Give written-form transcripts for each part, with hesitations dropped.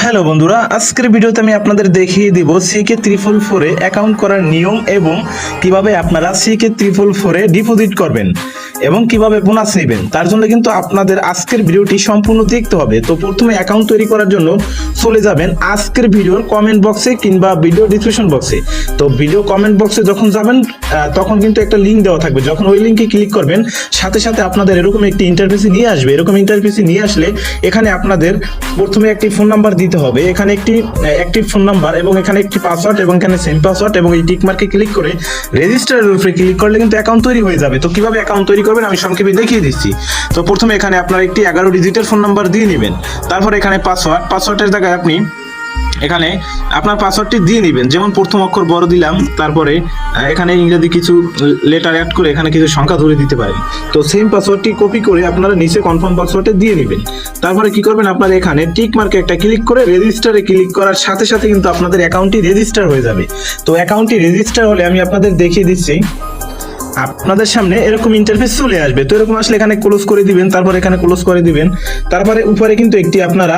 Hello বন্ধুরা, আজকের ভিডিওতে আমি আপনাদের দেখিয়ে দিব CK444 এ অ্যাকাউন্ট করার নিয়ম এবং কিভাবে আপনারা CK444 এ ডিপোজিট করবেন এবং কিভাবে বোনাস নেবেন। তার জন্য কিন্তু আপনাদের আজকের ভিডিওটি সম্পূর্ণ দেখতে হবে। তো প্রথমে অ্যাকাউন্ট তৈরি করার জন্য চলে যাবেন আজকের ভিডিওর কমেন্ট বক্সে কিংবা ভিডিও ডিসক্রিপশন বক্সে। তো ভিডিও কমেন্ট বক্সে যখন যাবেন তখন কিন্তু একটা লিঙ্ক দেওয়া থাকবে। যখন ওই লিঙ্কে ক্লিক করবেন সাথে সাথে আপনাদের এরকম একটি ইন্টারফেসে নিয়ে আসবে। এরকম ইন্টারফেসে নিয়ে আসলে এখানে আপনাদের প্রথমে একটি ফোন নাম্বার দিতে হবে। এখানে একটি অ্যাক্টিভ ফোন নাম্বার এবং এখানে একটি পাসওয়ার্ড এবং এখানে সেম পাসওয়ার্ড এবং এই টিক মার্কে ক্লিক করে রেজিস্টারের উপরে ক্লিক করলে কিন্তু অ্যাকাউন্ট তৈরি হয়ে যাবে। তো কিভাবে অ্যাকাউন্ট তৈরি করবেন আমি সংক্ষেপে দেখিয়ে দিচ্ছি। তো প্রথমে এখানে আপনার একটি 11 ডিজিটের ফোন নাম্বার দিয়ে নেবেন। তারপর এখানে পাসওয়ার্ডের জায়গায় আপনি এখানে আপনার পাসওয়ার্ডটি দিয়ে নেবেন। যেমন প্রথম অক্ষর বড় দিলাম, তারপরে এখানে ইংরেজি কিছু লেটার অ্যাড করে এখানে কিছু সংখ্যা ধরে দিতে পারেন। তো সেম পাসওয়ার্ডটি কপি করে আপনারা নিচে কনফার্ম পাসওয়ার্ডে দিয়ে নেবেন। তারপরে কি করবেন, আপনারা এখানে টিক মার্কে একটা ক্লিক করে রেজিস্টারে ক্লিক করার সাথে সাথে কিন্তু আপনাদের অ্যাকাউন্টটি রেজিস্টার হয়ে যাবে। তো অ্যাকাউন্টটি রেজিস্টার হলে আমি আপনাদের দেখিয়ে দিচ্ছি। আপনাদের সামনে এরকম ইন্টারফেস চলে আসবে। তো এরকম আসলে এখানে ক্লোজ করে দিবেন, তারপর এখানে ক্লোজ করে দিবেন। তারপরে উপরে কিন্তু একটি আপনারা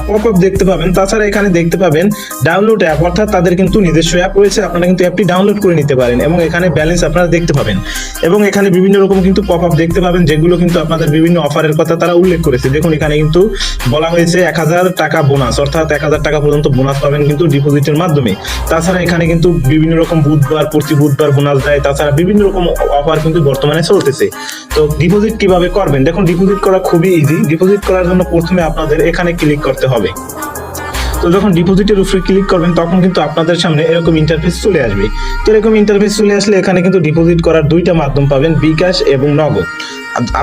পপআপ দেখতে পাবেন। তাছাড়া এখানে দেখতে পাবেন ডাউনলোড অ্যাপ, অর্থাৎ তাদের কিন্তু নিজস্ব অ্যাপ রয়েছে। আপনারা কিন্তু অ্যাপটি ডাউনলোড করে নিতে পারেন এবং এখানে ব্যালেন্স আপনারা দেখতে পাবেন এবং এখানে বিভিন্ন রকম কিন্তু পপআপ দেখতে পাবেন, যেগুলো কিন্তু আপনাদের বিভিন্ন অফারের কথা তারা উল্লেখ করেছে। দেখুন এখানে কিন্তু বলা হয়েছে 1000 টাকা বোনাস, অর্থাৎ 1000 টাকা পর্যন্ত বোনাস পাবেন কিন্তু ডিপোজিটের মাধ্যমে। তাছাড়া এখানে কিন্তু বিভিন্ন রকম প্রতি বুধবার বোনাস দেয়। তাছাড়া বিভিন্ন রকম অফার কিন্তু বর্তমানে চলতেছে। তো ডিপোজিট কিভাবে করবেন, দেখুন ডিপোজিট করা খুবই ইজি। ডিপোজিট করার জন্য প্রথমে আপনাদের এখানে ক্লিক করতে হবে। তো যখন ডিপোজিটের উপরে ক্লিক করবেন তখন কিন্তু আপনাদের সামনে এরকম ইন্টারফেস চলে আসবে। তো এরকম ইন্টারফেস চলে আসলে এখানে কিন্তু ডিপোজিট করার দুইটা মাধ্যম পাবেন, বিকাশ এবং নগদ।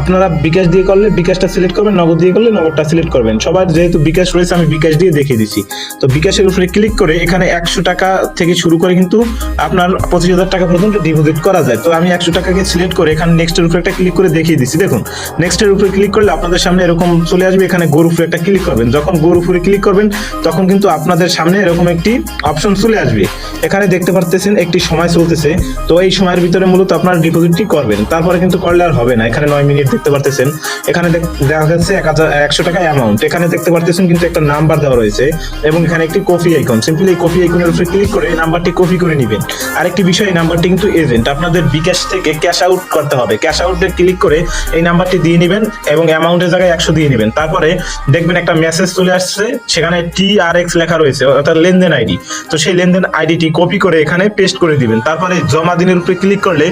আপনারা বিকাশ দিয়ে করলে বিকাশটা সিলেক্ট করবেন, নগদ দিয়ে করলে নগদটা সিলেক্ট করবেন। সবার যেহেতু বিকাশ রয়েছে আমি বিকাশ দিয়ে দেখিয়ে দিচ্ছি। তো বিকাশের উপরে ক্লিক করে এখানে 100 টাকা থেকে শুরু করে কিন্তু আপনার 25,000 টাকা পর্যন্ত ডিপোজিট করা যায়। তো আমি 100 টাকাকে সিলেক্ট করে এখানে নেক্সটের উপরে একটা ক্লিক করে দেখিয়ে দিচ্ছি। দেখুন নেক্সটের উপরে ক্লিক করলে আপনাদের সামনে এরকম চলে আসবে। এখানে গোর উপরে একটা ক্লিক করবেন। যখন গোর উপরে ক্লিক করবেন তখন কিন্তু আপনাদের সামনে এরকম একটি অপশন চলে আসবে। এখানে দেখতে পারতেছেন একটি সময় চলতেছে। তো এই সময়ের ভিতরে মূলত আপনারা ডিপোজিটটি করবেন। তারপরে কিন্তু করলে আর হবে না। এখানে 9 মিনিট দেখতে পারতেছেন। এখানে দেখা যাচ্ছে 100 টাকা অ্যামাউন্ট। এখানে দেখতে পারতেছেন কিন্তু একটা নাম্বার দেওয়া রয়েছে এবং এখানে একটি কপি আইকন। সিম্পলি এই কপি আইকনের উপরে ক্লিক করে এই নাম্বারটি কপি করে নেবেন। আরেকটি বিষয়, এই নাম্বারটি কিন্তু এজেন্ট, আপনাদের বিকাশ থেকে ক্যাশ আউট করতে হবে। ক্যাশ আউটে ক্লিক করে এই নাম্বারটি দিয়ে নেবেন এবং অ্যামাউন্টের জায়গায় 100 দিয়ে নেবেন। তারপরে দেখবেন একটা মেসেজ চলে আসছে, সেখানে TRX লেখা রয়েছে, অর্থাৎ লেনদেন আইডি। তো সেই লেনদেন আইডিটি কপি করে এখানে পেস্ট করে দিবেন। তারপরে জমা দিনের উপরে ক্লিক করলে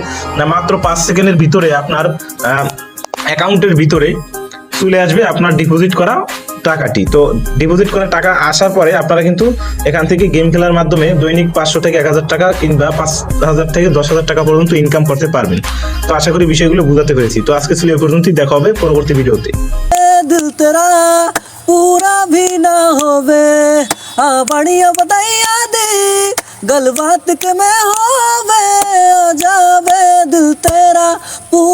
মাত্র 5 সেকেন্ডের ভিতরে আপনার অ্যাকাউন্টের ভিতরে চলে আসবে আপনার ডিপোজিট করা টাকাটি। তো ডিপোজিট করা টাকা আসার পরে আপনারা কিন্তু এখান থেকে গেম খেলার মাধ্যমে দৈনিক 500 থেকে 1000 টাকা কিংবা 5000 থেকে 10,000 টাকা পর্যন্ত ইনকাম করতে পারবেন। তো আশা করি বিষয়গুলো বুঝাতে পেরেছি। তো আজকে ছিল এই পর্যন্তই, দেখা হবে পরবর্তী ভিডিওতে। दिल तेरा पूरा भी ना होवे आ बढ़िया बताइया दे गल बात के में होवे आ जावे दिल तेरा पूरा